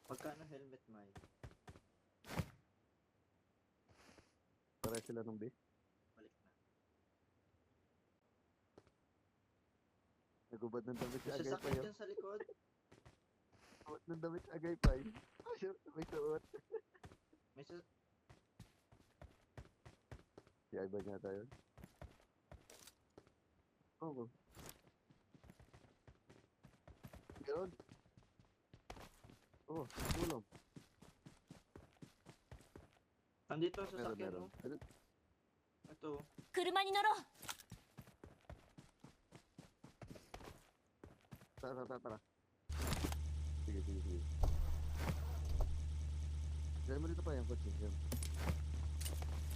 Pagkano helmet, May? Pare sila ng base. Balik na. Nagubad ng damit si May Agay pa sasakyan yun. dyan sa likod. Nagubad ng damit si Agay pa yun. Sure, may suot. May sa... Si Ivan yata yun. Oo. Meron. Oo, tulong. Nandito sa Meron, sasakyan meron. mo. Ito. 車に乗ろう Tara, tara, tara. Sige, sige, sige. Dahil mo dito pa yung kotse. Yan.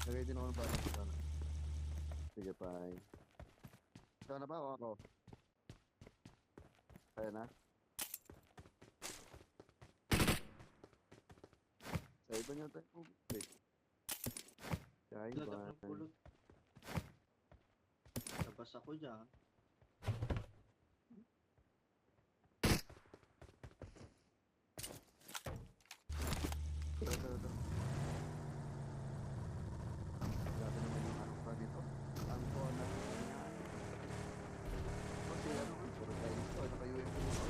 Lagay din ako ng bala. Sana. Sige, bye. Sana ba o ako? Kaya na? Sa iba niya tayo. Okay. Kaya Lagak ba? ng pulot. Labas ako dyan. Tara, tara, tara. Grabe naman yung ano pa dito. Ang ko na niya. Kasi ano, puro tayo dito. Naka-UMP mo.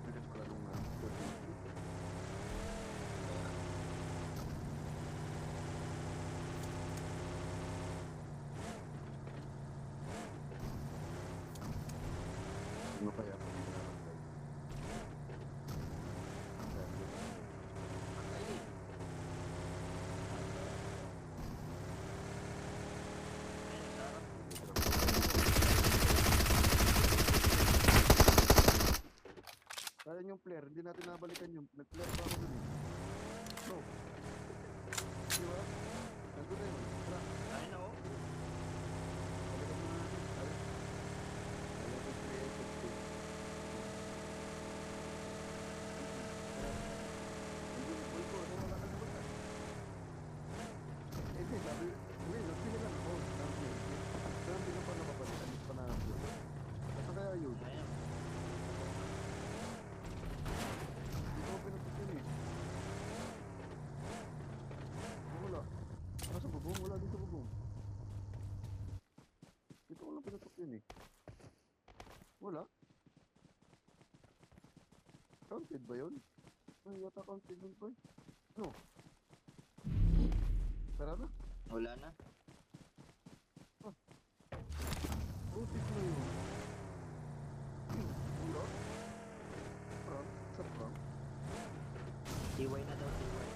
Bigat ko lang nga. Ano kaya kung hindi na tayo? Patay eh. Ayun, sa harap. Sayang yung flare, hindi natin nabalikan yung nag-flare pa ako dun eh. No. Di ba? Nandun na yun. Tara, Ayun na oh. balikan mo na natin. Tara. Ayaw ko creative state. Nandun, boy ko, ano wala ka naman ka? Hindi, sabi, hindi, sabi lang ako. Sabi, pero hindi ka pa nakapalitan, hindi pa nakapalitan. Asa kaya yun? Ayun. Hindi ko pinapit yun eh. Wala. Nasa bubong? Wala dito bubong. Dito ko lang pinatok yun eh. Wala. Counted ba yun? Ay, yata counted yun pa eh. Ano? Tara na. Wala na. Counted na yun. Wala. Prank? Sa prank? TY na daw, TY.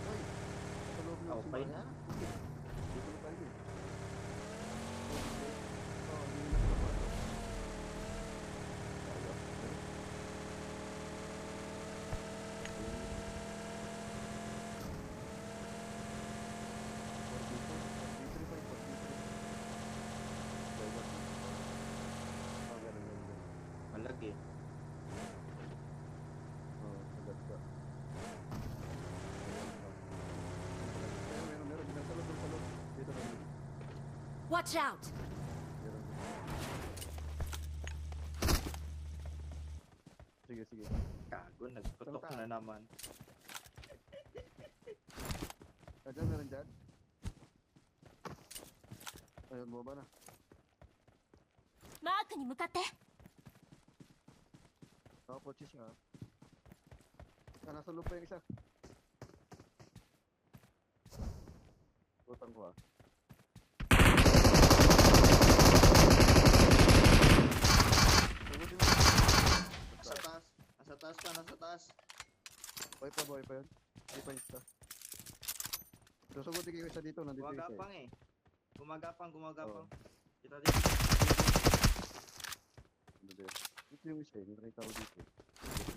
Ay! Sa loob ng Okay na. simbahan. Dito na tayo eh. Oh, hindi na nakapasok. Tayo. Ayun. Malaki. Watch out! Sige, sige. Kago, nagtutok na naman. Nandiyan, meron dyan. Ayun, bumaba na. マークに向かって Nakapotsi siya. Nasa loob pa yung isa. Utang ko ah. Sagutin mo. Nasa taas. Nasa taas pa, nasa taas. Boy pa yun. Hindi pa isa. Susugutin kayo isa dito, nandito yung isa eh. Gumagapang eh. Gumagapang. Oo. Kita dito. Ano ba yun? Ito yung isa eh, nakita ko dito eh.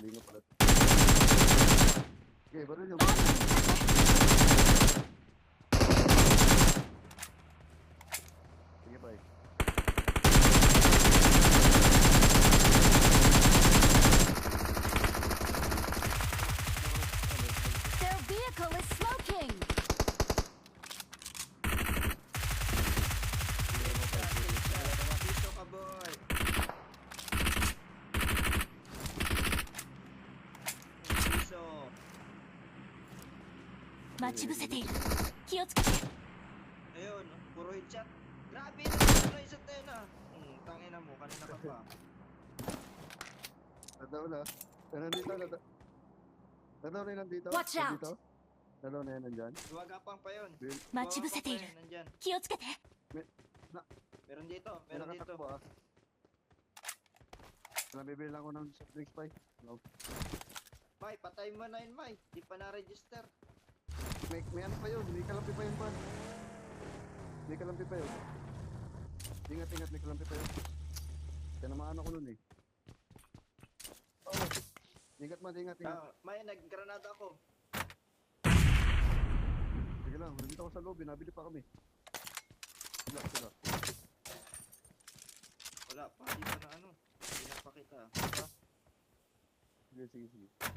Lino pala. Okay, baril yung... マークに向かって Sige, bye. Their vehicle is smoking! Dito ka, boy. Piso. 待ち伏せている気をつけて Ayun, puro headshot. Grabe na isa tayo na. Tangina mo, kanina ka pa. Nadaw na. Nandito, nadaw. Nadaw na yun nandito. Watch out! Nandito. Nadaw na yun nandyan. Duwagapang pa yun. 待ち伏せている Nandyan. 気をつけて Meron dito, May meron dito. nakatakbo ah. Nabibili lang ako ng soft drinks, Pai. No. May, patay mo na yun, May. Di pa na-register. May ano pa yun. May kalampi pa yun, Pan. May kalampi pa yun. Ingat, may kalampi pa yun. Tinamaan ako nun eh. Oh. Ingat man, ingat. May, nag-granada ako. Sige lang, nandito ako sa lobby. Nabili pa kami. Sila. Wala pa, di pa na ano. Hindi na pa kita. Sige.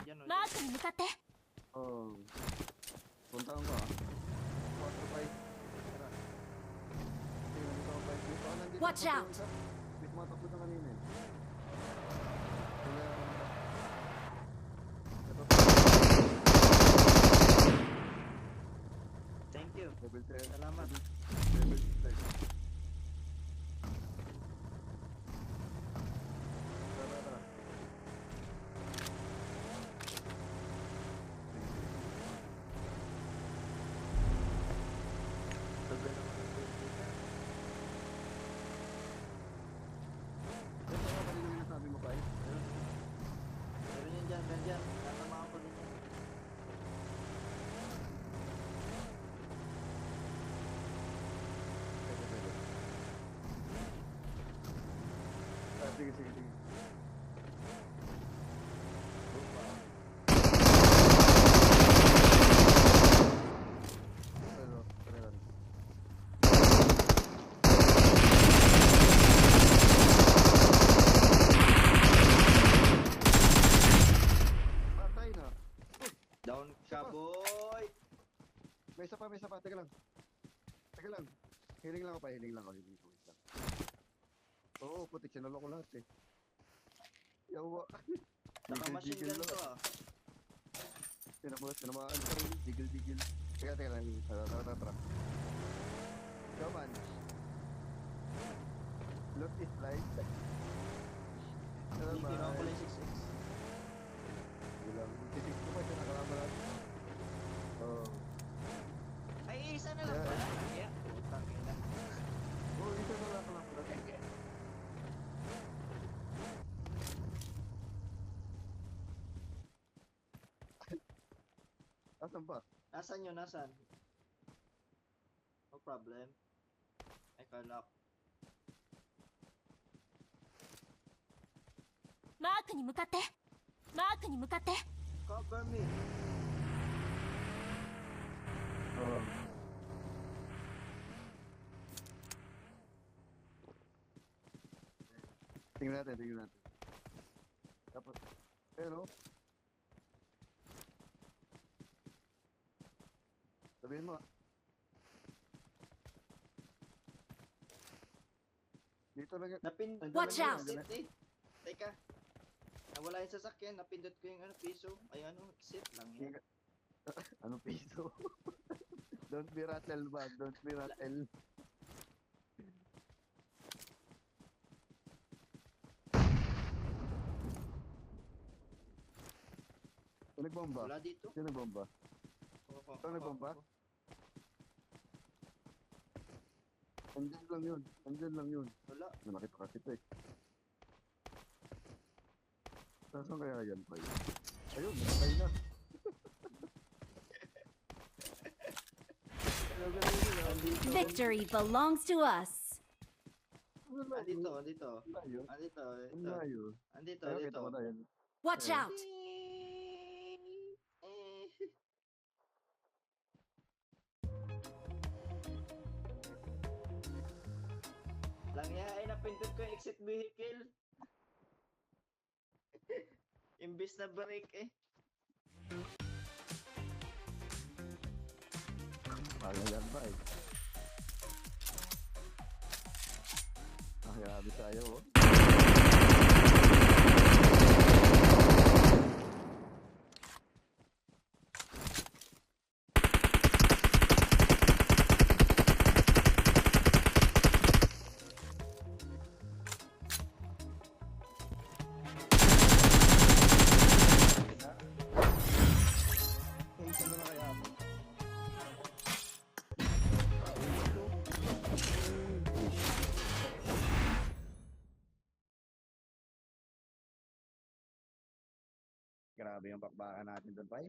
Yan o. マークに向かって Oh. Puntahan ko ah. 4-5. Tara. Okay, nandito ako 5. Dito, nandito. Watch ako, out! isa. May tumatakbo na kanina eh. Wala ako na. Ito. Thank you. Level 10. Salamat. Level 10. Tara. Tagal naman ang politika. Ito nga kanina yung nasabi mo, Pai. Meron yan dyan, meron dyan. Tatamaan ko din yan. Sige. Pero, lang. Patay na. Down ka, boy. May isa pa. Teka lang. Hiling lang ako. Wait lang. Oo, putik. Sinalo ko lahat eh. Yawa. Naka-machine gun to ah. Tinamaan pa rin. Digil. Teka lang. Tara. Come on. Look is light. Hindi kinuha ko lang 6x. Bilang. Titik ko pa siya nakalama lahat. Oo. Ay, isa na lang Yeah. pala. Yeah. Putang ina. Oo, isa na lang pala. Asan ba? Nasaan yun? Nasaan? No problem. Ay, kalak. マークに向かって Cover me. Oo. Tingnan natin. Tapos, pero, sabihin mo, dito lang yan. Napindot. Watch out! Teka. Nawala yung sasakyan. Napindot ko yung piso. Ay ano, exit lang yan. Ano piso? Don't be rattle ba? Don't be rattle. Sino nagbomba? Wala dito. Sino nagbomba? Ito nagbomba? Andyan lang yun. Wala. Nakita kasi ito eh. Saan kaya yan, Pai? Ayun, nakatay na. Victory belongs to us. Andito. Layo. Andito. Layo. Andito. Ayun, kita ko na yan. Watch out! opposite vehicle. Imbis na brake eh. Kaya yan ba eh. Grabe tayo oh. Eh, isa na kaya ako. Grabe yung bakbakan natin doon, Pai.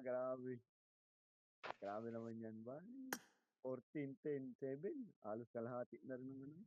Grabe. Grabe naman yan, ba? 14, 10, 7. Halos kalahati na rin naman.